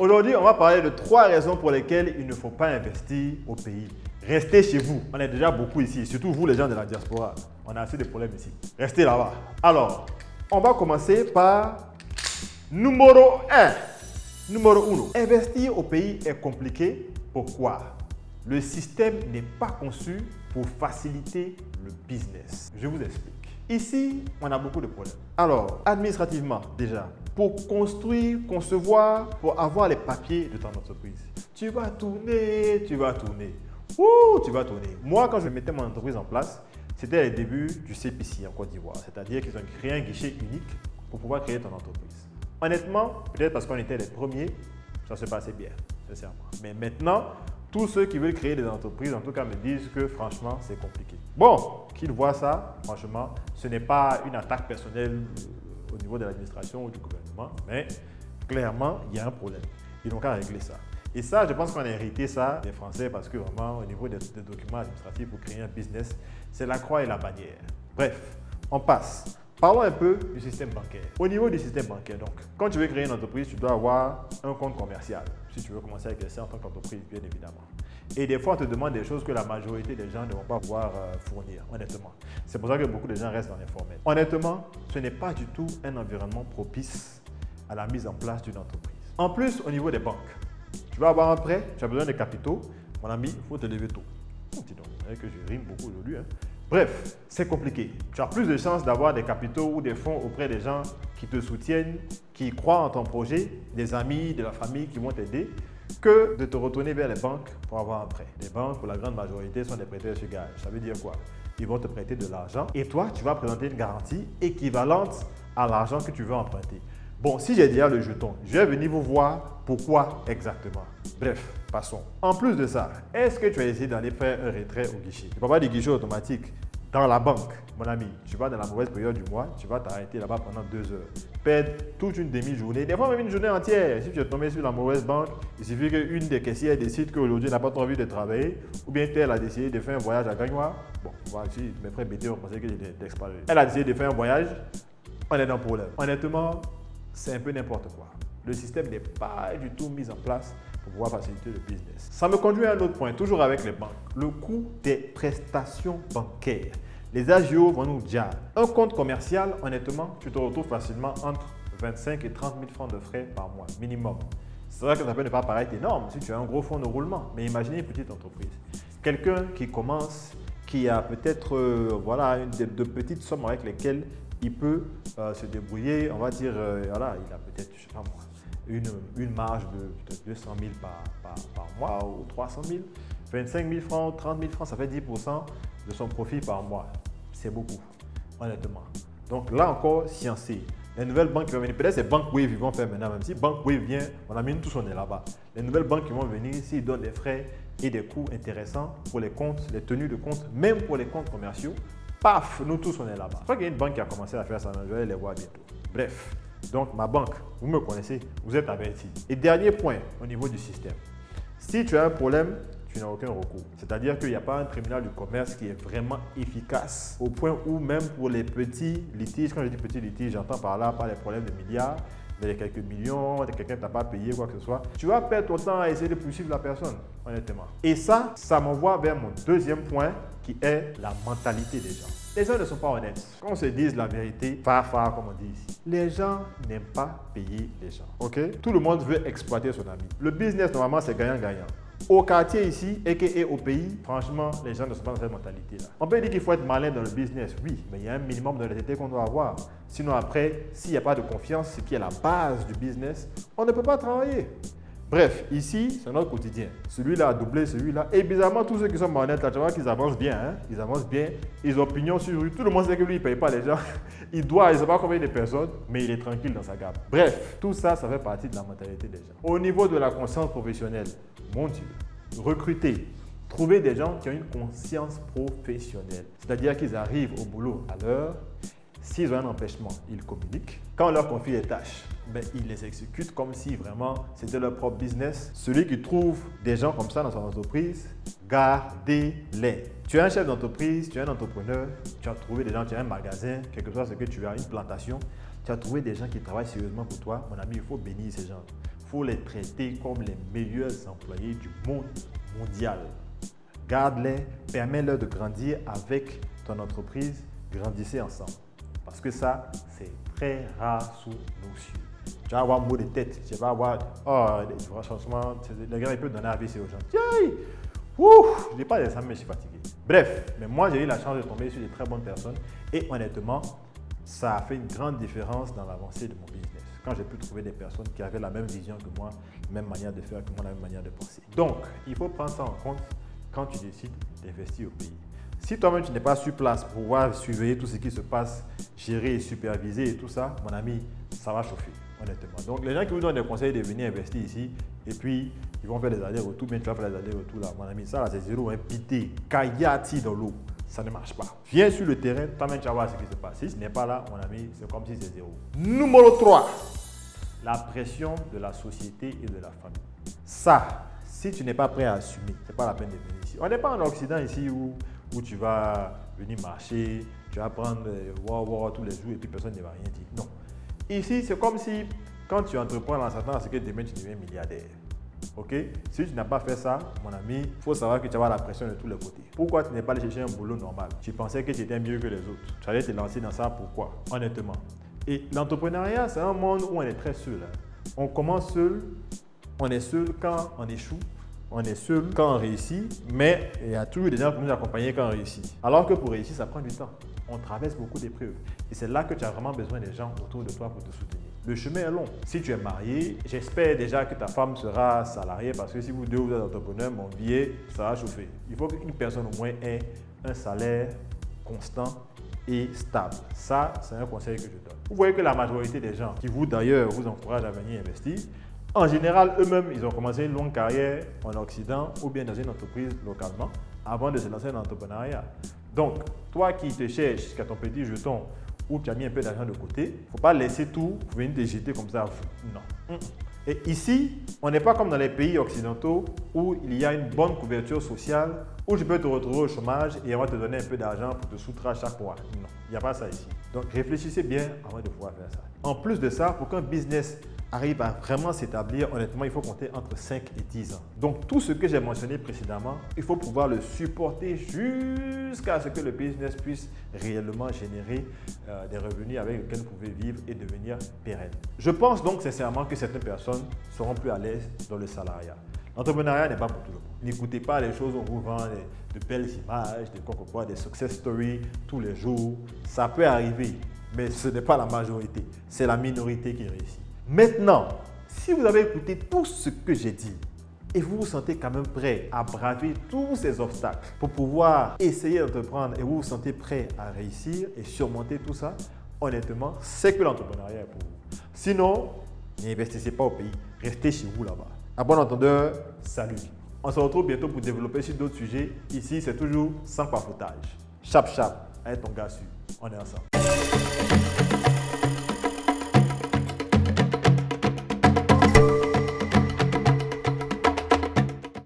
Aujourd'hui, on va parler de 3 raisons pour lesquelles il ne faut pas investir au pays. Restez chez vous. On est déjà beaucoup ici, surtout vous les gens de la diaspora. On a assez de problèmes ici. Restez là-bas. Alors, on va commencer par numéro 1. Numéro 1. Investir au pays est compliqué. Pourquoi? Le système n'est pas conçu pour faciliter le business. Je vous explique. Ici, on a beaucoup de problèmes. Alors, administrativement, déjà, pour construire, concevoir, pour avoir les papiers de ton entreprise, tu vas tourner. Moi, quand je mettais mon entreprise en place, c'était les débuts du CPC en Côte d'Ivoire. C'est-à-dire qu'ils ont créé un guichet unique pour pouvoir créer ton entreprise. Honnêtement, peut-être parce qu'on était les premiers, ça se passait bien, sincèrement. Mais maintenant, tous ceux qui veulent créer des entreprises, en tout cas, me disent que franchement, c'est compliqué. Bon, qu'ils voient ça, franchement, ce n'est pas une attaque personnelle au niveau de l'administration ou du gouvernement, mais clairement, il y a un problème. Ils n'ont qu'à régler ça. Et ça, je pense qu'on a hérité ça des Français parce que vraiment, au niveau des documents administratifs pour créer un business, c'est la croix et la bannière. Bref, on passe. Parlons un peu du système bancaire. Au niveau du système bancaire, donc, quand tu veux créer une entreprise, tu dois avoir un compte commercial. Si tu veux commencer à exercer en tant qu'entreprise, bien évidemment. Et des fois, on te demande des choses que la majorité des gens ne vont pas pouvoir fournir, honnêtement. C'est pour ça que beaucoup de gens restent dans l'informel. Honnêtement, ce n'est pas du tout un environnement propice à la mise en place d'une entreprise. En plus, au niveau des banques, tu vas avoir un prêt, tu as besoin de capitaux. Mon ami, il faut te lever tôt. Dis donc, vous savez que je rime beaucoup aujourd'hui. Bref, c'est compliqué. Tu as plus de chances d'avoir des capitaux ou des fonds auprès des gens qui te soutiennent, qui croient en ton projet, des amis, de la famille qui vont t'aider, que de te retourner vers les banques pour avoir un prêt. Les banques, pour la grande majorité, sont des prêteurs sur gage. Ça veut dire quoi? Ils vont te prêter de l'argent et toi, tu vas présenter une garantie équivalente à l'argent que tu veux emprunter. Bon, si j'ai déjà le jeton, je vais venir vous voir pourquoi exactement. Bref, passons. En plus de ça, est-ce que tu as essayé d'aller faire un retrait au guichet? Tu ne peux pas des guichets automatiques dans la banque. Mon ami, tu vas dans la mauvaise période du mois, tu vas t'arrêter là-bas pendant 2 heures. Perdre toute une demi-journée, des fois même une journée entière. Si tu es tombé sur la mauvaise banque, il suffit qu'une des caissières décide qu'aujourd'hui n'a pas trop envie de travailler, ou bien elle a décidé de faire un voyage à Gagnois. Bon, voilà, si mes frères BT ont pensé que j'étais d'expatrié. Elle a décidé de faire un voyage, on est dans le problème. Honnêtement, c'est un peu n'importe quoi. Le système n'est pas du tout mis en place pour pouvoir faciliter le business. Ça me conduit à un autre point, toujours avec les banques. Le coût des prestations bancaires. Les agios vont nous dire, un compte commercial, honnêtement, tu te retrouves facilement entre 25 et 30 000 francs de frais par mois, minimum. C'est vrai que ça peut ne pas paraître énorme si tu as un gros fonds de roulement, mais imaginez une petite entreprise. Quelqu'un qui commence, qui a peut-être de petites sommes avec lesquelles il peut se débrouiller, on va dire, voilà, il a peut-être, je ne sais pas moi, une marge de peut-être 200 000 par mois ou 300 000. 25 000 francs, 30 000 francs, ça fait 10% de son profit par mois. C'est beaucoup, honnêtement. Donc là encore, sciencez. Les nouvelles banques qui vont venir, peut-être c'est Bankwave qui vont faire maintenant, même si Bankwave vient, on a mis tous on est là-bas. Les nouvelles banques qui vont venir, s'ils donnent des frais et des coûts intéressants pour les comptes, les tenues de compte, même pour les comptes commerciaux, paf, nous tous on est là-bas. Je crois qu'il y a une banque qui a commencé à faire ça, je vais aller les voir bientôt. Bref, donc ma banque, vous me connaissez, vous êtes avertis. Et dernier point au niveau du système. Si tu as un problème, tu n'as aucun recours. C'est-à-dire qu'il n'y a pas un tribunal du commerce qui est vraiment efficace au point où même pour les petits litiges, quand je dis petits litiges, j'entends par là pas les problèmes de milliards, mais les quelques millions, quelqu'un ne t'a pas payé, quoi que ce soit, tu vas perdre ton temps à essayer de poursuivre la personne, honnêtement. Et ça m'envoie vers mon deuxième point qui est la mentalité des gens. Les gens ne sont pas honnêtes. Quand on se dise la vérité, phare, comme on dit ici, les gens n'aiment pas payer les gens. Ok? Tout le monde veut exploiter son ami. Le business, normalement, c'est gagnant-gagnant. Au quartier ici, et au pays, franchement, les gens ne sont pas dans cette mentalité-là. On peut dire qu'il faut être malin dans le business, oui, mais il y a un minimum d'honnêteté qu'on doit avoir. Sinon après, s'il n'y a pas de confiance, ce qui est la base du business, on ne peut pas travailler. Bref, ici, c'est notre quotidien. Celui-là a doublé celui-là. Et bizarrement, tous ceux qui sont malhonnêtes, là, tu vois qu'ils avancent bien. Hein? Ils avancent bien. Ils ont pignon sur lui. Tout le monde sait que lui, il ne paye pas les gens. Il doit, il ne sait pas combien de personnes, mais il est tranquille dans sa gamme. Bref, tout ça, ça fait partie de la mentalité des gens. Au niveau de la conscience professionnelle, mon Dieu, recruter, trouver des gens qui ont une conscience professionnelle. C'est-à-dire qu'ils arrivent au boulot à l'heure. S'ils ont un empêchement, ils communiquent. Quand on leur confie les tâches, ils les exécutent comme si vraiment c'était leur propre business. Celui qui trouve des gens comme ça dans son entreprise, gardez-les. Tu es un chef d'entreprise, tu es un entrepreneur, tu as trouvé des gens, tu as un magasin, quelque chose ce que tu as, une plantation. Tu as trouvé des gens qui travaillent sérieusement pour toi. Mon ami, il faut bénir ces gens. Il faut les traiter comme les meilleurs employés du monde mondial. Garde-les, permets-leur de grandir avec ton entreprise, grandissez ensemble. Parce que ça, c'est très rare sous nos cieux. Tu vas avoir mot de tête, tu vas avoir, franchement, le gars il peut donner avis aux gens. Je n'ai pas d'examen, mais je suis fatigué. Bref, mais moi j'ai eu la chance de tomber sur des très bonnes personnes et honnêtement, ça a fait une grande différence dans l'avancée de mon business. Quand j'ai pu trouver des personnes qui avaient la même vision que moi, la même manière de faire que moi, la même manière de penser. Donc, il faut prendre ça en compte quand tu décides d'investir au pays. Si toi-même tu n'es pas sur place pour pouvoir surveiller tout ce qui se passe, gérer et superviser et tout ça, mon ami, ça va chauffer, honnêtement. Donc, les gens qui vous donnent des conseils de venir investir ici et puis ils vont faire des allers-retours, mais tu vas faire des allers-retours là, mon ami, ça là, c'est zéro, un pité, kayati dans l'eau. Ça ne marche pas. Viens sur le terrain, toi-même tu vas voir ce qui se passe. Si ce n'est pas là, mon ami, c'est comme si c'est zéro. Numéro 3, la pression de la société et de la famille. Ça, si tu n'es pas prêt à assumer, ce n'est pas la peine de venir ici. On n'est pas en Occident ici où tu vas venir marcher, tu vas prendre wow tous les jours et puis personne ne va rien dire. Non. Ici, c'est comme si quand tu entreprends en s'attendant à ce que demain tu deviens milliardaire. Ok? Si tu n'as pas fait ça, mon ami, il faut savoir que tu vas avoir la pression de tous les côtés. Pourquoi tu n'es pas allé chercher un boulot normal? Tu pensais que tu étais mieux que les autres. Tu allais te lancer dans ça, pourquoi? Honnêtement. Et l'entrepreneuriat, c'est un monde où on est très seul. On commence seul, on est seul quand on échoue, on est seul quand on réussit, mais il y a toujours des gens pour nous accompagner quand on réussit. Alors que pour réussir, ça prend du temps. On traverse beaucoup d'épreuves. Et c'est là que tu as vraiment besoin des gens autour de toi pour te soutenir. Le chemin est long. Si tu es marié, j'espère déjà que ta femme sera salariée parce que si vous deux vous êtes entrepreneurs, mon billet, ça va chauffer. Il faut qu'une personne au moins ait un salaire constant et stable. Ça, c'est un conseil que je donne. Vous voyez que la majorité des gens qui vous d'ailleurs vous encouragent à venir investir, en général, eux-mêmes, ils ont commencé une longue carrière en Occident ou bien dans une entreprise localement avant de se lancer dans l'entrepreneuriat. Donc, toi qui te cherches, qui as ton petit jeton, ou tu as mis un peu d'argent de côté, il ne faut pas laisser tout pour venir te jeter comme ça à vous. Non. Et ici, on n'est pas comme dans les pays occidentaux où il y a une bonne couverture sociale, où tu peux te retrouver au chômage et on va te donner un peu d'argent pour te soutenir chaque mois. Non, il n'y a pas ça ici. Donc, réfléchissez bien avant de pouvoir faire ça. En plus de ça, pour qu'un business arrive à vraiment s'établir, honnêtement, il faut compter entre 5 et 10 ans. Donc, tout ce que j'ai mentionné précédemment, il faut pouvoir le supporter jusqu'à ce que le business puisse réellement générer des revenus avec lesquels vous pouvez vivre et devenir pérenne. Je pense donc sincèrement que certaines personnes seront plus à l'aise dans le salariat. L'entrepreneuriat n'est pas pour tout le monde. N'écoutez pas les choses où on vous vend de belles images, des success stories tous les jours. Ça peut arriver, mais ce n'est pas la majorité. C'est la minorité qui réussit. Maintenant, si vous avez écouté tout ce que j'ai dit et vous vous sentez quand même prêt à braver tous ces obstacles pour pouvoir essayer d'entreprendre et vous vous sentez prêt à réussir et surmonter tout ça, honnêtement, c'est que l'entrepreneuriat est pour vous. Sinon, n'investissez pas au pays, restez chez vous là-bas. À bon entendeur, salut. On se retrouve bientôt pour développer sur d'autres sujets. Ici, c'est toujours sans bafoutage. Chap, avec ton gars sûr. On est ensemble.